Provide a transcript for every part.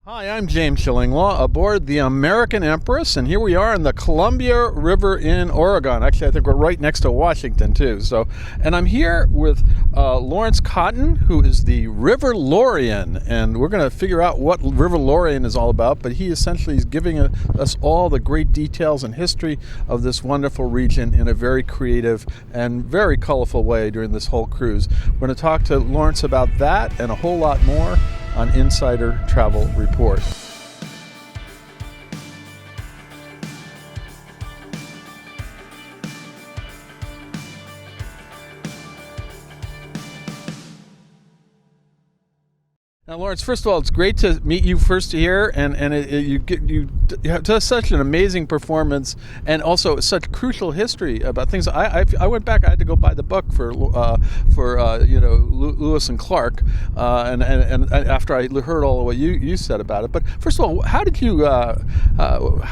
Hi, I'm James Shillinglaw aboard the American Empress, and here we are in the Columbia River in Oregon. Actually, I think we're right next to Washington, too. And I'm here with Lawrence Cotton, who is the River Lorian, and we're going to figure out what River Lorian is all about, but he essentially is giving us all the great details and history of this wonderful region in a very creative and very colorful way during this whole cruise. We're going to talk to Lawrence about that and a whole lot more on Insider Travel Report. Now, Lawrence, first of all, it's great to meet you first here, and you have such an amazing performance, and also such crucial history about things. I went back. I had to go buy the book for Lewis and Clark, and after I heard all of what you said about it. But first of all, how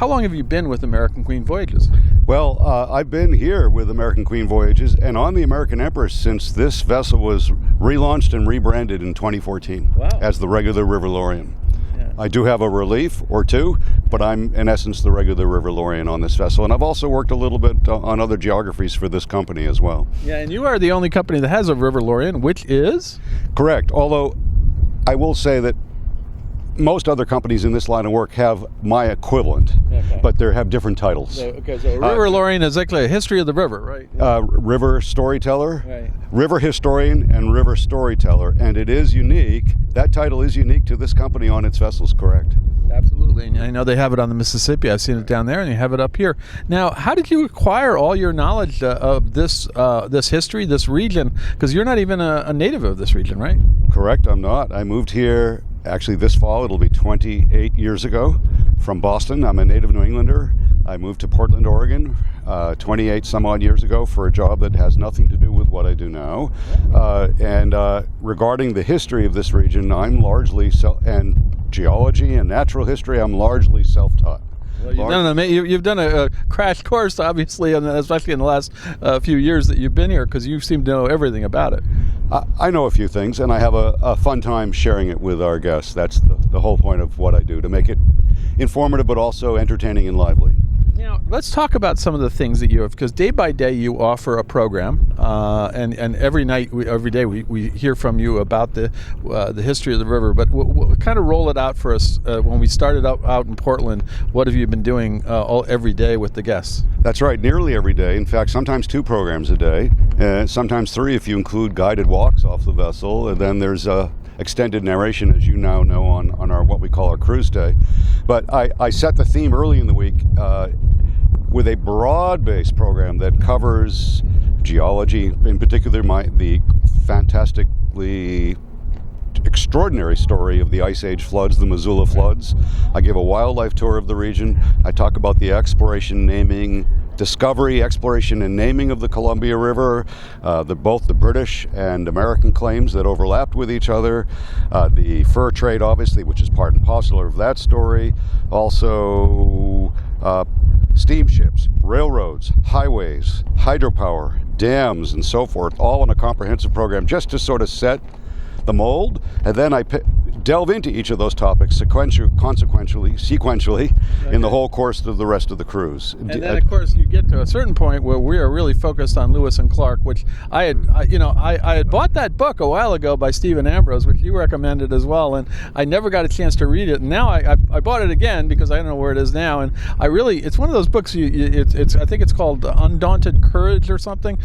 long have you been with American Queen Voyages? Well, I've been here with American Queen Voyages and on the American Empress since this vessel was relaunched and rebranded in 2014. Wow. As the regular River Lorian. Yeah. I do have a relief or two, but I'm in essence the regular River Lorian on this vessel. And I've also worked a little bit on other geographies for this company as well. Yeah, and you are the only company that has a River Lorian, which is? Correct. Although I will say that most other companies in this line of work have my equivalent, okay, but they have different titles. So River Lorian is actually a history of the river, right? River storyteller, right, river historian, and river storyteller. And it is unique. That title is unique to this company on its vessels, correct? Absolutely. And I know they have it on the Mississippi. I've seen it down there, and you have it up here. Now, how did you acquire all your knowledge of this history, this region? Because you're not even a native of this region, right? Correct, I'm not. I moved here, actually this fall, it'll be 28 years ago, from Boston. I'm a native New Englander. I moved to Portland, Oregon, 28 some odd years ago for a job that has nothing to do with what I do now. And regarding the history of this region, I'm largely, and geology and natural history, I'm largely self-taught. Well, you've done a crash course, obviously, especially in the last few years that you've been here, because you seem to know everything about it. I know a few things, and I have a fun time sharing it with our guests. That's the whole point of what I do, to make it informative but also entertaining and lively. Now, let's talk about some of the things that you have, because day by day you offer a program, and every day we hear from you about the history of the river. But we'll kind of roll it out for us. When we started out in Portland, what have you been doing every day with the guests? That's right, nearly every day. In fact, sometimes 2 programs a day, sometimes 3 if you include guided walks off the vessel, and then there's extended narration, as you now know, on our what we call our cruise day. But I set the theme early in the week with a broad-based program that covers geology, in particular the fantastically extraordinary story of the Ice Age floods, the Missoula floods. I give a wildlife tour of the region. I talk about the discovery, exploration, and naming of the Columbia River, both the British and American claims that overlapped with each other, the fur trade, obviously, which is part and parcel of that story, also steamships, railroads, highways, hydropower, dams, and so forth, all in a comprehensive program just to sort of set the mold, and then I delve into each of those topics sequentially okay, in the whole course of the rest of the cruise. And then, of course, you get to a certain point where we are really focused on Lewis and Clark, which I had bought that book a while ago by Stephen Ambrose, which you recommended as well, and I never got a chance to read it. And now I bought it again because I don't know where it is now, and it's one of those books. I think it's called Undaunted Courage or something,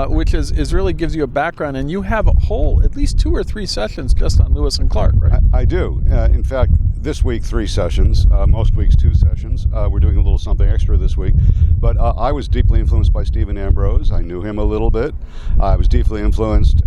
which is really gives you a background, and you have at least 2 or 3 sessions just on Lewis and Clark, right? I do. In fact, this week 3 sessions, most weeks 2 sessions. We're doing a little something extra this week. But I was deeply influenced by Stephen Ambrose. I knew him a little bit. I was deeply influenced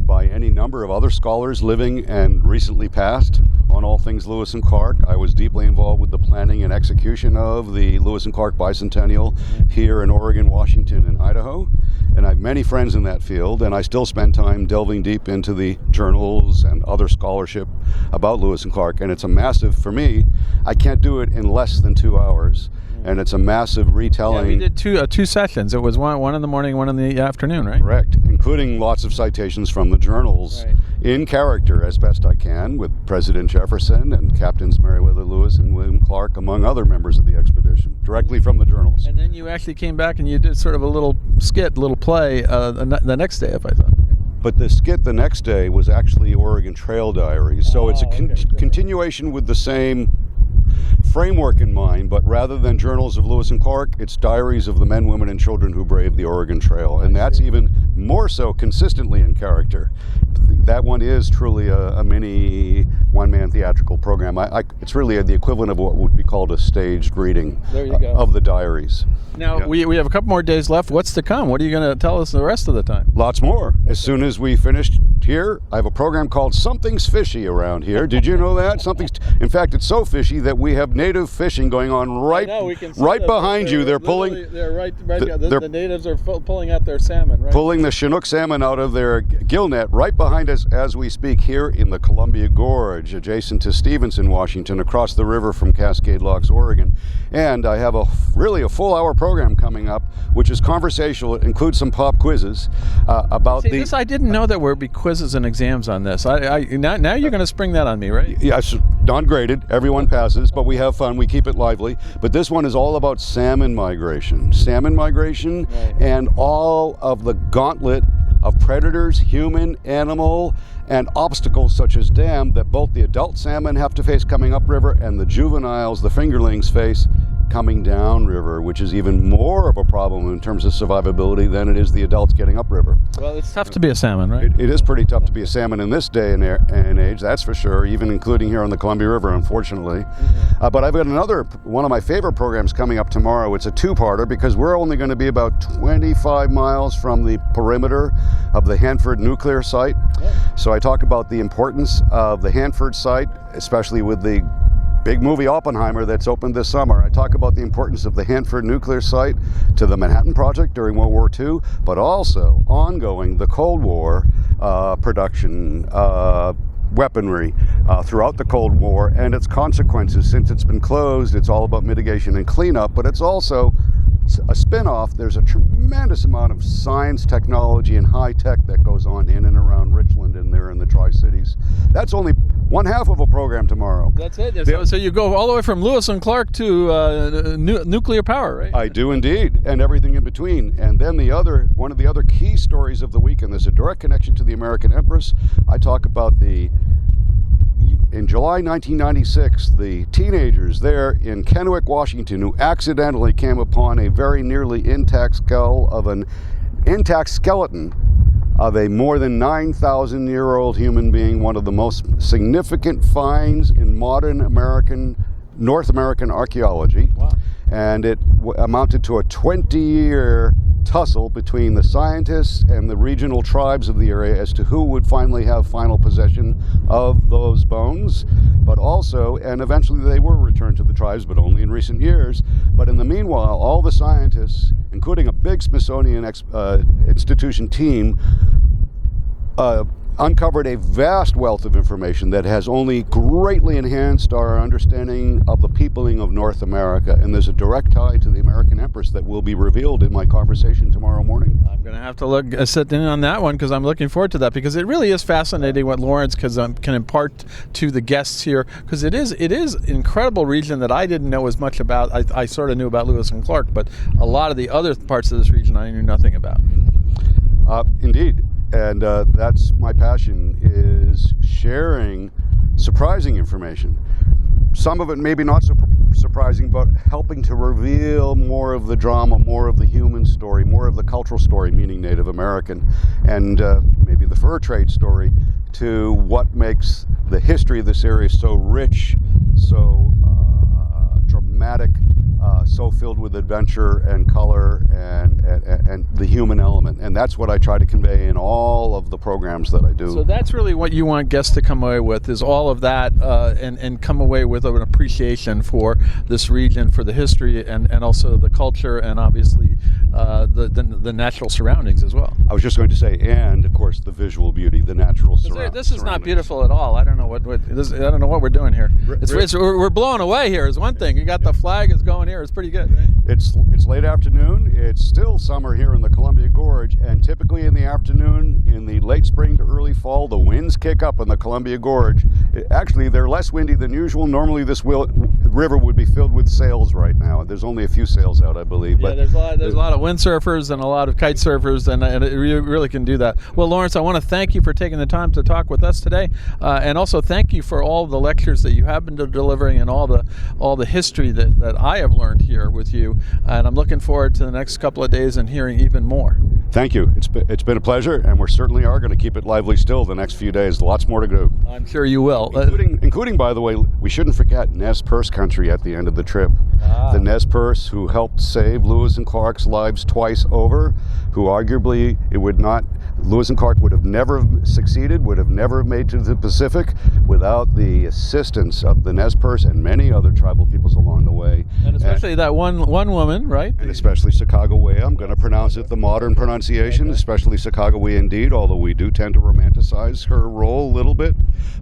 by any number of other scholars living and recently passed on all things Lewis and Clark. I was deeply involved with the planning and execution of the Lewis and Clark Bicentennial here in Oregon, Washington, and Idaho. And I have many friends in that field, and I still spend time delving deep into the journals and other scholarship about Lewis and Clark. And it's a massive, for me, I can't do it in less than 2 hours. and it's a massive retelling. Yeah, we did two sessions. It was one in the morning, one in the afternoon, right? Correct, including lots of citations from the journals, Right. in character as best I can, with President Jefferson and Captains Meriwether Lewis and William Clark, among other members of the expedition, directly from the journals. And then you actually came back and you did sort of a little skit, little play the next day, if I thought. But the skit the next day was actually Oregon Trail Diaries. So it's a okay, good. continuation with the same framework in mind, but rather than Journals of Lewis and Clark, it's diaries of the men, women, and children who braved the Oregon Trail. And that's even more so consistently in character. That one is truly a mini one-man theatrical program. It's really the equivalent of what would be called a staged reading There you go. of the diaries. Now, Yeah. we have a couple more days left. What's to come? What are you going to tell us the rest of the time? Lots more. As soon as we finished here, I have a program called Something's Fishy around here. Did you know that? In fact, it's so fishy that we have native fishing going on right behind you. They're pulling. They're right. The natives are pulling out their salmon, right? Pulling the Chinook salmon out of their gill net right behind us as we speak here in the Columbia Gorge, adjacent to Stevenson, Washington, across the river from Cascade Locks, Oregon. And I have a full-hour program coming up, which is conversational. It includes some pop quizzes about See, this I didn't know that there'd be quizzes and exams on this. Now you're going to spring that on me, right? Yes, non-graded. Everyone passes, but we have fun. We keep it lively. But this one is all about salmon migration. Right. And all of the gauntlet of predators, human, animal, and obstacles such as dam that both the adult salmon have to face coming upriver and the juveniles, the fingerlings, face coming downriver, which is even more of a problem in terms of survivability than it is the adults getting upriver. Well, it's tough to be a salmon, right? It is pretty tough to be a salmon in this day and age, that's for sure, even including here on the Columbia River, unfortunately. Mm-hmm. But I've got one of my favorite programs coming up tomorrow. It's a two-parter because we're only going to be about 25 miles from the perimeter of the Hanford nuclear site. Yeah. So I talk about the importance of the Hanford site, especially with the big movie Oppenheimer that's opened this summer. I talk about the importance of the Hanford nuclear site to the Manhattan Project during World War II, but also ongoing the Cold War production, weaponry throughout the Cold War and its consequences. Since it's been closed, it's all about mitigation and cleanup, but it's also a spin-off. There's a tremendous amount of science, technology, and high-tech that goes on in and around Richland and there in the Tri-Cities. That's only one half of a program tomorrow. That's it. So you go all the way from Lewis and Clark to nuclear power, right? I do indeed, and everything in between. And then one of the other key stories of the week, and there's a direct connection to the American Empress. I talk about in July 1996, the teenagers there in Kennewick, Washington, who accidentally came upon a very nearly intact skeleton of a more than 9,000-year-old human being, one of the most significant finds in modern North American archaeology. Wow. And it amounted to a 20-year tussle between the scientists and the regional tribes of the area as to who would finally have final possession of those bones, but also, and eventually they were returned to the tribes, but only in recent years. But in the meanwhile, all the scientists, including a big Smithsonian institution team, uncovered a vast wealth of information that has only greatly enhanced our understanding of the peopling of North America. And there's a direct tie to the American Empress that will be revealed in my conversation tomorrow morning. I'm going to have to sit in on that one because I'm looking forward to that, because it really is fascinating what Lawrence can impart to the guests here, because it is an incredible region that I didn't know as much about. I sort of knew about Lewis and Clark, but a lot of the other parts of this region I knew nothing about. Indeed. And that's my passion, is sharing surprising information. Some of it maybe not so surprising, but helping to reveal more of the drama, more of the human story, more of the cultural story, meaning Native American, and maybe the fur trade story, to what makes the history of this area so rich, so dramatic, so filled with adventure and color and the human element. And that's what I try to convey in all of the programs that I do. So that's really what you want guests to come away with, is all of that, and come away with an appreciation for this region, for the history and also the culture, and obviously the natural surroundings as well. I was just going to say, and of course the visual beauty, the natural surroundings. This is not beautiful at all. I don't know what I don't know what we're doing here. We're blown away here is one thing. You got the flag is going here. It's pretty good. Right? It's late afternoon. It's still summer here in the Columbia Gorge, and typically in the afternoon, in the late spring to early fall, the winds kick up in the Columbia Gorge. Actually, they're less windy than usual. Normally, this river would be filled with sails right now. There's only a few sails out, I believe. Yeah, but there's a lot of windsurfers and a lot of kite surfers, and it really can do that. Well, Lawrence, I want to thank you for taking the time to talk with us today, and also thank you for all the lectures that you have been delivering and all the history that I have learned here with you. And I'm looking forward to the next couple of days and hearing even more. Thank you. It's been a pleasure, and we certainly are going to keep it lively still the next few days. Lots more to do. I'm sure you will. Including, by the way, we shouldn't forget Nez Perce country at the end of the trip. The Nez Perce, who helped save Lewis and Clark's lives twice over, who arguably Lewis and Clark would have never succeeded, would have never made to the Pacific without the assistance of the Nez Perce and many other tribal peoples along the way. And especially that one woman, right? And especially Sacagawea. I'm going to pronounce it the modern pronunciation, especially Sacagawea indeed, although we do tend to romanticize her role a little bit.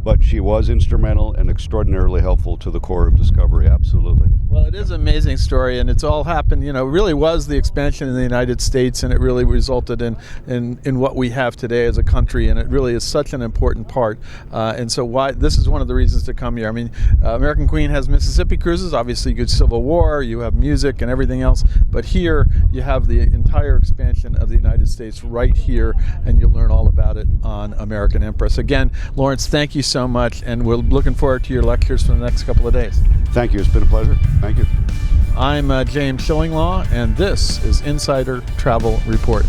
But she was instrumental and extraordinarily helpful to the Corps of Discovery, absolutely. Well, it is an amazing story, and it's all happened, it really was the expansion in the United States, and it really resulted in what we have today as a country, and it really is such an important part. And so this is one of the reasons to come here. I mean, American Queen has Mississippi cruises, obviously good Civil War, you have music and everything else, but here you have the entire expansion of the United States right here, and you'll learn all about it on American Empress. Again, Lawrence, thank you so much, and we're looking forward to your lectures for the next couple of days. Thank you. It's been a pleasure. Thank you. I'm James Shillinglaw, and this is Insider Travel Report.